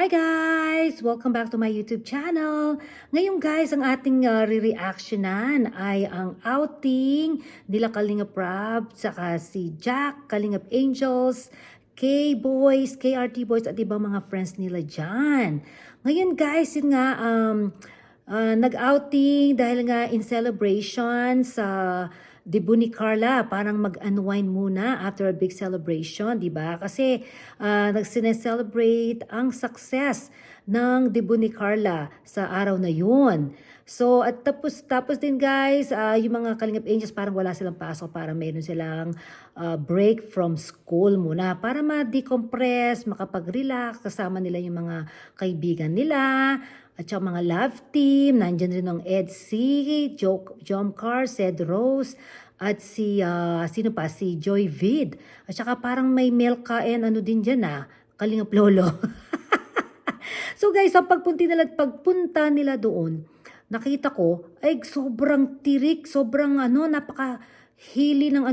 Guys! Welcome back to my YouTube channel. Ngayon guys, ang ating re-reactionan ay ang outing nila Kalingap Rab, saka si Jack, Kalingap Angels, K-Boys, KRT Boys at ibang mga friends nila dyan. Ngayon guys, yun nga, nag-outing dahil nga in celebration sa debut ni Carla, parang mag-unwind muna after a big celebration, di ba? Kasi nagsine-celebrate ang success ng debut ni Carla sa araw na yun. So, at tapos din guys, yung mga Kalingap Angels parang wala silang pasok, para meron silang break from school muna para ma-decompress, makapag-relax, kasama nila yung mga kaibigan nila, at saka mga love team. Nandyan rin ang Edsy, Jomcar, Sed Rose, at si, sino pa? Si Joy Vid. At saka parang may Melka and ano din dyan Kalingap Lolo. So guys, ang pagpunta nila doon, nakita ko, ay sobrang tirik, sobrang napaka-hili ng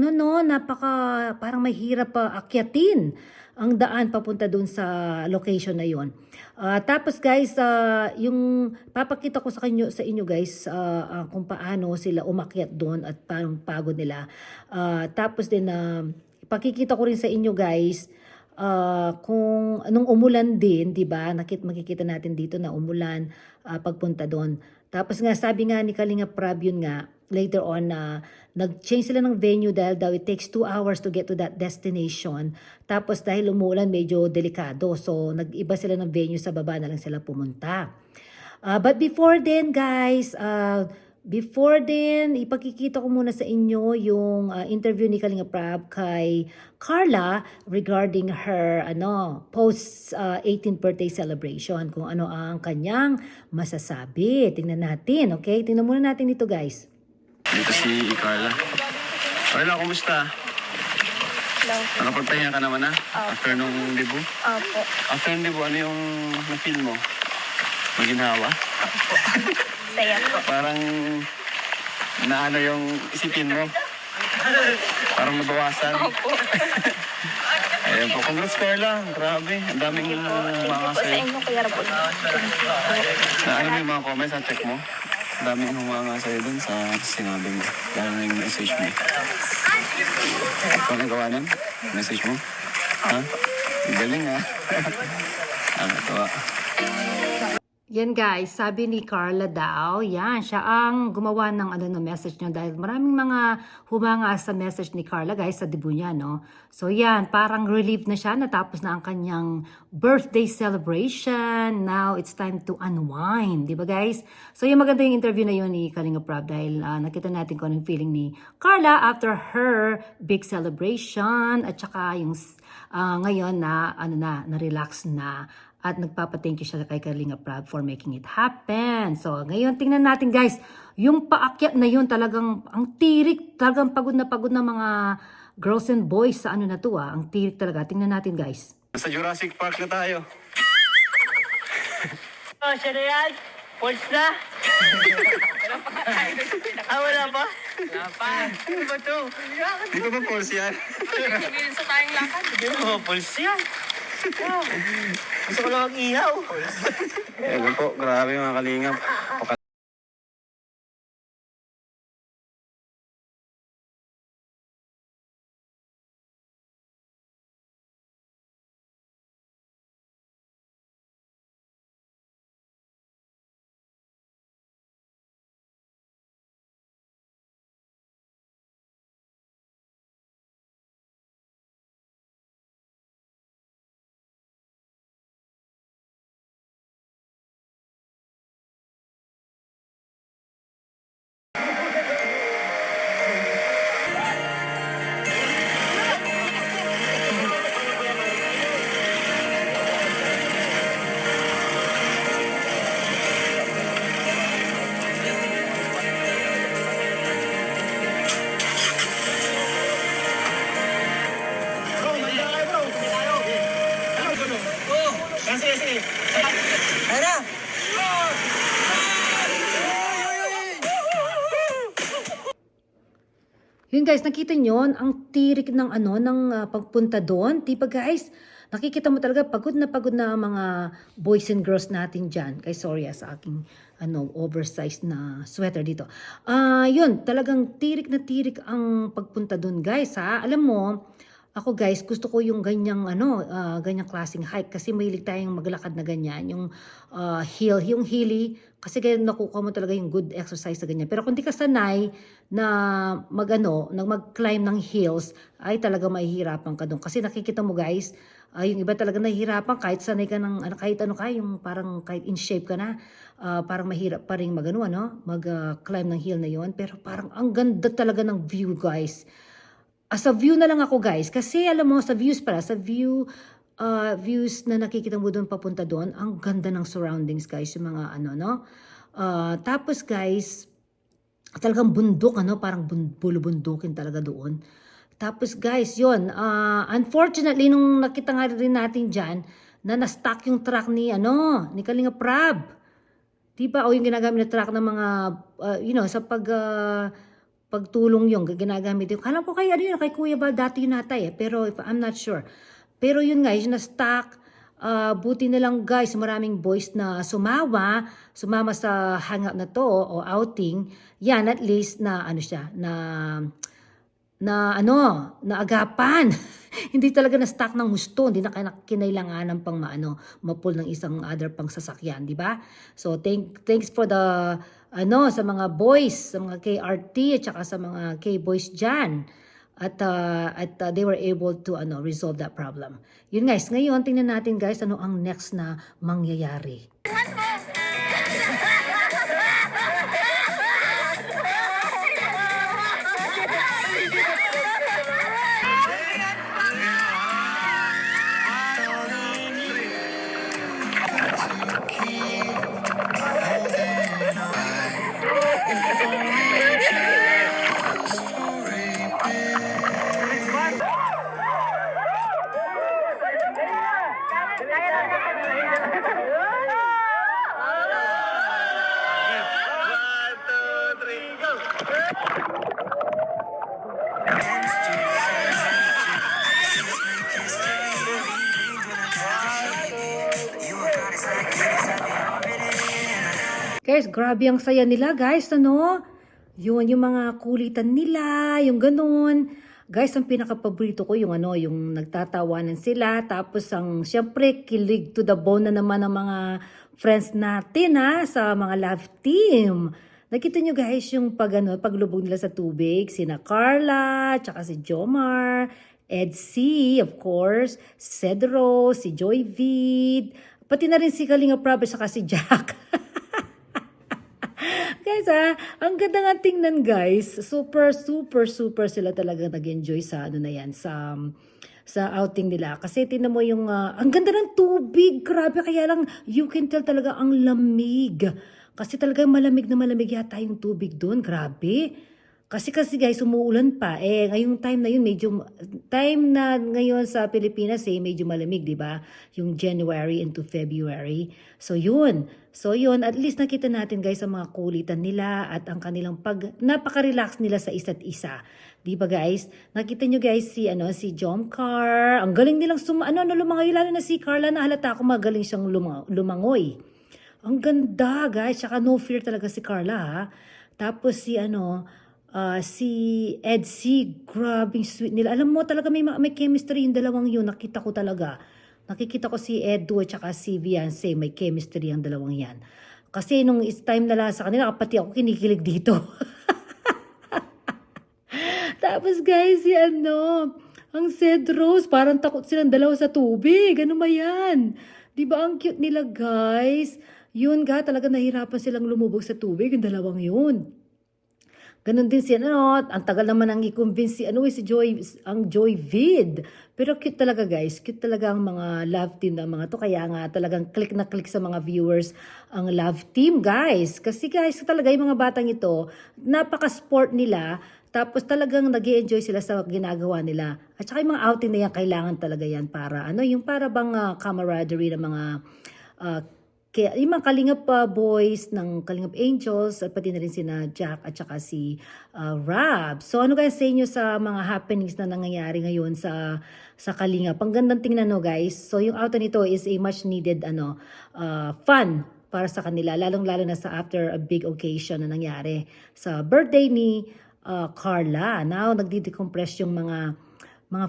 parang may hirap pa akyatin ang daan papunta doon sa location na yon. Tapos guys, yung papakita ko sa inyo guys, kung paano sila umakyat doon at parang pagod nila. Tapos din ipakikita ko rin sa inyo guys, kung anong umulan din, 'di ba? Makikita natin dito na umulan pagpunta doon. Tapos nga sabi nga ni Kalingap Rab yun nga, later on nag-change sila ng venue dahil daw it takes 2 hours to get to that destination. Tapos dahil umulan medyo delikado. So nag-iba sila ng venue, sa baba na lang sila pumunta. But before then guys, ipakikita ko muna sa inyo yung interview ni Kalingap Rab kay Carla regarding her post 18th birthday celebration, kung ano ang kanyang masasabi. Tingnan natin, okay? Tingnan muna natin ito guys. Dito si Carla. Carla, kumusta? Hello. Nakapagpahinga ka naman after nung debut? Opo. After nung debut, ano yung na-feel mo? Maginhawa? Opo. Saya po. Parang naano yung isipin mo? Parang nabawasan? Opo. Ayan po, congrats Carla. Grabe, ang daming mga Sa sa'yo. inyo, Kuya Rabon. Ano mo yung mga comments, check mo? Ang daming humanga sa'yo dun sa sinabi mo. Lalo na yung message mo. Ikaw nagawa nun? Message mo? Ha? Galing Tuwa. Yan guys, sabi ni Carla daw, yan, siya ang gumawa ng message niya dahil maraming mga humanga sa message ni Carla guys sa debut niya, no? So yan, parang relieved na siya, natapos na ang kanyang birthday celebration. Now it's time to unwind, di ba guys? So yung maganda yung interview na yun ni Kalingap Rab dahil nakita natin kung anong feeling ni Carla after her big celebration, at saka yung ngayon na-relax na. At nagpapa-thank you siya kay Kalingap Rab for making it happen. So, ngayon, tingnan natin guys. Yung paakyat na yun, talagang ang tirik. Talagang pagod na mga girls and boys sa na to Ang tirik talaga. Tingnan natin guys. Sa Jurassic Park na tayo. Siya na yan. Pulse na. Wala pa? Wala pa. Ano ba ito? Di ko ba pulse yan? Sabihin sa tayong lakad. Hindi mo, pulse yan. Gusto ko lang mag-ihaw. Ayan po, grabe mga kalingap. Yun guys, nakita nyo, ang tirik ng pagpunta doon. Diba guys, nakikita mo talaga pagod na ang mga boys and girls natin dyan. Kay sorry sa aking oversized na sweater dito. Yun, talagang tirik na tirik ang pagpunta doon guys ha. Alam mo, ako guys, gusto ko yung ganyang ganyang klaseng hike kasi mahilig tayong maglakad na ganyan, yung yung hilly kasi kaya nakukuha mo talaga yung good exercise sa ganyan. Pero kung di ka sanay na mag-climb ng hills, ay talaga mahihirapan ka doon. Kasi nakikita mo guys, yung iba talaga nahihirapan kahit sanay ka ng kahit yung parang kahit in shape ka na, parang mahirap pa rin mag-climb ng hill na yon. Pero parang ang ganda talaga ng view guys. Sa view na lang ako guys, kasi alam mo sa views na nakikita mo doon papunta doon, ang ganda ng surroundings guys, yung mga tapos guys, talagang bundok parang bulubundukin talaga doon. Tapos guys, yun, unfortunately nung nakita nga rin natin diyan na na-stuck yung truck ni Kalinga Prab. Diba? O yung ginagamit na truck ng mga sa pagtulong yung ginagamit yung. Alam ko kay kay Kuya Bal dati yun natay pero I'm not sure. Pero yun guys, na-stuck. Buti na lang guys, maraming boys na sumama sa hangout na to o outing. Yan, at least na agapan. Hindi talaga na-stuck ng gusto, hindi na kinailanganan pang mapul ng isang other pang sasakyan, di ba? So thanks for the sa mga boys, sa mga KRT at saka sa mga K-boys diyan. At they were able to resolve that problem. Yun guys, ngayon tingnan natin guys ano ang next na mangyayari. Guys, grabe ang saya nila guys, Yun, yung mga kulitan nila, yung ganun. Guys, ang pinaka-paborito ko yung yung nagtatawanan sila. Tapos syempre, kilig to the bone na naman ng mga friends natin sa mga love team. Nakita nyo guys yung paglubog nila sa tubig, sina Carla, tsaka si Jomar, Edsy, of course, Cedro, si Joy Vid, pati na rin si Kalinga Prab, saka si Jack. Guys ang ganda nga tingnan guys. Super sila talaga nag-enjoy sa sa outing nila. Kasi tingnan mo yung ang ganda ng tubig. Grabe, kaya lang you can tell talaga ang lamig. Kasi talaga malamig na malamig yata yung tubig doon. Grabe. Kasi guys, umuulan pa. Ngayong time na yun, time na ngayon sa Pilipinas medyo malamig, di ba? Yung January into February. So yun, at least nakita natin guys ang mga kulitan nila at ang kanilang napaka-relax nila sa isa't isa. Di ba guys? Nakita nyo guys si Jomcar. Ang galing nilang lumangoy, lalo na si Carla, na halata ako magaling siyang lumangoy. Ang ganda guys, tsaka no fear talaga si Carla ha. Tapos si Edsy, grabing sweet nila. Alam mo talaga may chemistry yung dalawang yun. Nakita ko si Edu at saka si Viance, may chemistry ang dalawang yan. Kasi nung time na sa kanila, pati ako kinikilig dito. Tapos guys, ang Cedros, parang takot silang dalawa sa tubig. Ano ba yan? Diba ang cute nila guys? Yun talaga nahirapan silang lumubog sa tubig, yung dalawang yun. Ganon din ang tagal naman ang i-convince si Joy Vid. Pero cute talaga guys, cute talaga ang mga love team na mga to. Kaya nga talagang click na click sa mga viewers ang love team guys. Kasi guys, talaga yung mga batang ito, napaka-sport nila. Tapos talagang nag-i-enjoy sila sa ginagawa nila. At saka yung mga outing na yan, kailangan talaga yan para, yung para bang camaraderie ng mga kaya yung mga Kalingap boys ng Kalingap Angels at pati na rin sina Jack at saka si Rab. So ano guys sa inyo sa mga happenings na nangyayari ngayon sa Kalingap? Ang gandang tingnan no guys. So yung auto nito is a much needed fun para sa kanila, lalong-lalo na sa after a big occasion na nangyari sa birthday ni Carla. Now nagdi-decompress yung mga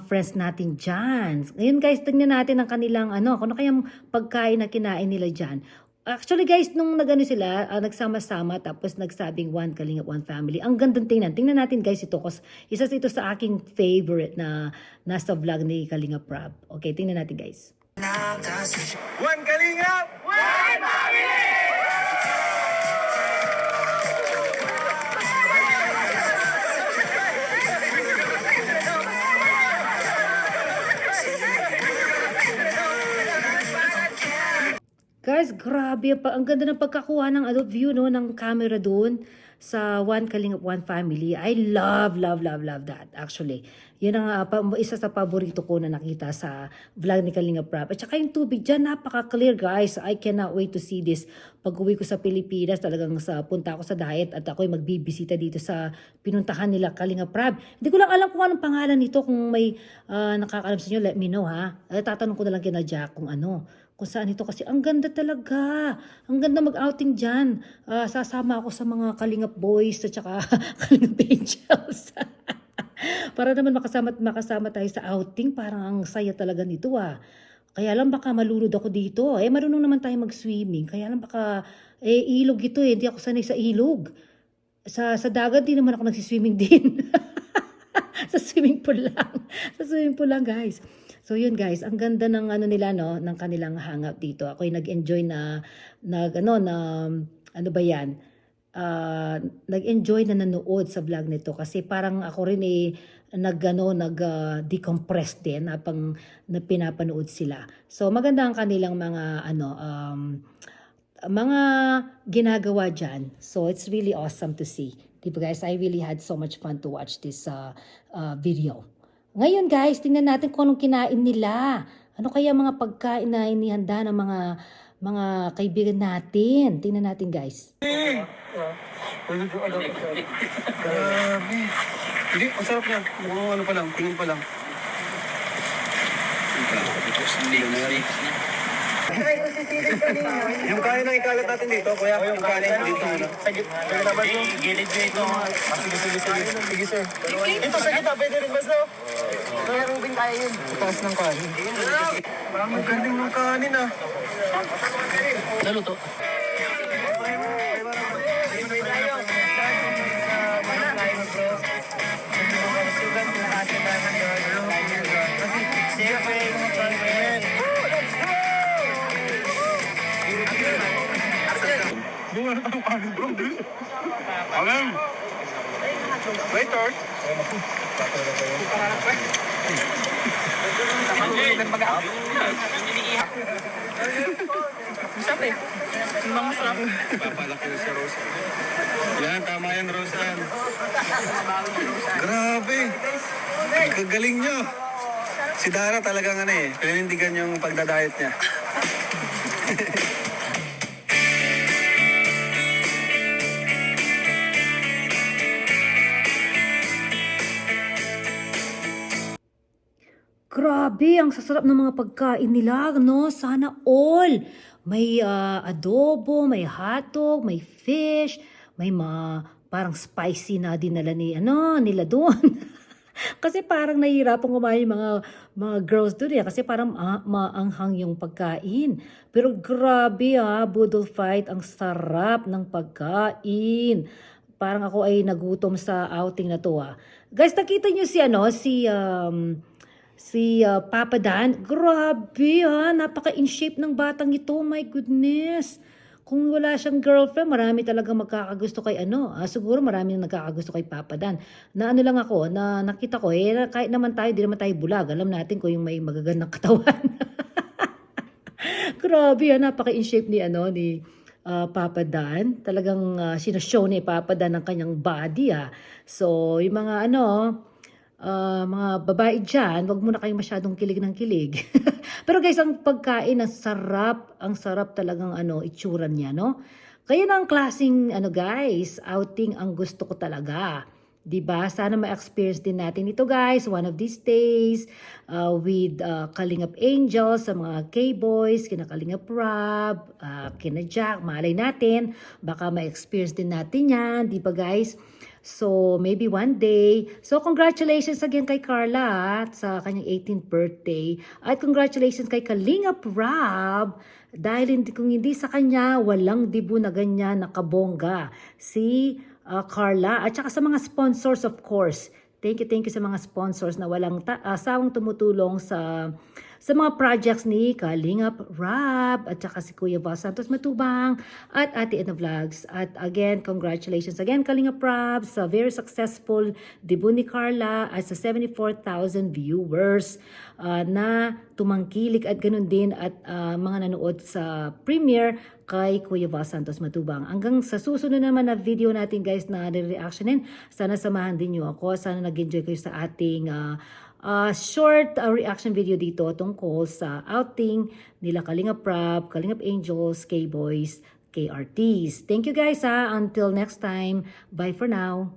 friends natin dyan. Ngayon guys, tingnan natin ang kanilang kung ano kayang pagkain na kinain nila dyan. Actually guys, nung sila, nagsama-sama tapos nagsabing one Kalingap, one family. Ang gandang tingnan. Tingnan natin guys ito kasi isa ito sa aking favorite na nasa vlog ni Kalingap Rab. Okay, tingnan natin guys. One Kalingap! One family! Guys, grabe pa. Ang ganda ng pagkakuha ng view no, ng camera doon sa One Kalingap, One Family. I love that actually. Yun ang isa sa paborito ko na nakita sa vlog ni Kalingap Rab. At saka yung tubig dyan, napaka-clear guys. I cannot wait to see this. Pag-uwi ko sa Pilipinas, talagang punta ako sa diet at ako'y magbibisita dito sa pinuntahan nila Kalingap Rab. Hindi ko lang alam kung anong pangalan nito. Kung may nakakaalam sa inyo, let me know ha. Tatanong ko na lang kina Jack kung kung saan ito kasi ang ganda talaga. Ang ganda mag-outing dyan. Sasama ako sa mga Kalingap boys at saka Kalingap Angels. Para naman makasama tayo sa outing. Parang ang saya talaga nito Kaya lang baka malulod ako dito. Marunong naman tayo mag-swimming. Kaya lang baka ilog ito Hindi ako sanay sa ilog. Sa dagat din naman ako nagsiswimming din. Sa swimming pool lang. Sa swimming pool lang guys. So yun guys, ang ganda ng nila no, ng kanilang hangout dito. Ako'y nag-enjoy nag-enjoy na nanood sa vlog nito kasi parang ako rin nag-decompress din habang na pinapanood sila. So maganda ang kanilang mga ginagawa diyan. So it's really awesome to see. Diba guys, I really had so much fun to watch this video. Ngayon guys, tingnan natin kung anong kinain nila. Ano kaya mga pagkain na inihanda ng mga kaibigan natin. Tingnan natin guys. Grabe. Hindi, ang sarap niya. Mukhang pa lang, tingin pa lang. Yung kain na ikalat natin dito, kuya. Yung kain dito. Gilid dito. Sige sir. Ito sa kita, pwede rin basta. Kaya Ruben kaya yun. Taas ng kanin. Parang magaling ng kanin Lalo to. Bunga na kanin bro. Alam. Waiter. Masarap masarap. Papalaki na si Rose. Yan, tama yan, Rose. Yan. Grabe. Ang kagaling nyo. Si Dara talagang pinanindigan yung pagdadayet niya. Grabe, ang sasarap ng mga pagkain nila, no? Sana all. May adobo, may hotdog, may fish, may parang spicy na dinala nila doon. Kasi parang nahihirapan kumain mga girls doon kasi parang maanghang yung pagkain. Pero grabe budol fight, ang sarap ng pagkain. Parang ako ay nagutom sa outing na to Guys, nakita niyo si Papa Dan, grabe napaka-in shape ng batang ito, my goodness. Kung wala siyang girlfriend, marami talaga magkakagusto kay siguro marami na nagkakagusto kay Papa Dan. Na lang ako, na nakita ko, kahit naman tayo, di naman tayo bulag. Alam natin kung yung may magagandang katawan. Grabe napaka-in shape ni Papa Dan. Talagang sinashow ni Papa Dan ang kanyang body So, yung mga mga babae dyan, wag muna kayong masyadong kilig ng kilig. Pero guys, ang pagkain, ang sarap talagang itsura niya, no? Kaya na ang klaseng, guys, outing ang gusto ko talaga. 'Di ba? Sana ma-experience din natin ito guys, one of these days, with Kalingap Angels, sa mga K-Boys, kina Kalingap Rob, kina Jack, malay natin, baka ma-experience din natin yan, 'di ba guys? So, maybe one day. So, congratulations again kay Carla sa kanyang 18th birthday. At congratulations kay Kalingap Rob dahil kung hindi sa kanya, walang dibu na ganyan nakabongga. Si Carla at saka sa mga sponsors of course. Thank you sa mga sponsors na walang asawang tumutulong sa mga projects ni Kalingap Rob at saka si Kuya Val Santos Matubang at Ate Edna Vlogs. At again, congratulations again Kalingap Rob sa very successful debut ni Carla at sa 74,000 viewers na tumangkilik at ganun din at mga nanood sa premiere kay Kuya Val Santos Matubang. Hanggang sa susunod naman na video natin guys na re-reactionin, sana samahan din nyo ako. Sana nag-enjoy kayo sa ating short reaction video dito tungkol sa outing nila Kalingap Rob, Kalingap Angels, K-Boys, KRTs. Thank you guys ha. Until next time. Bye for now.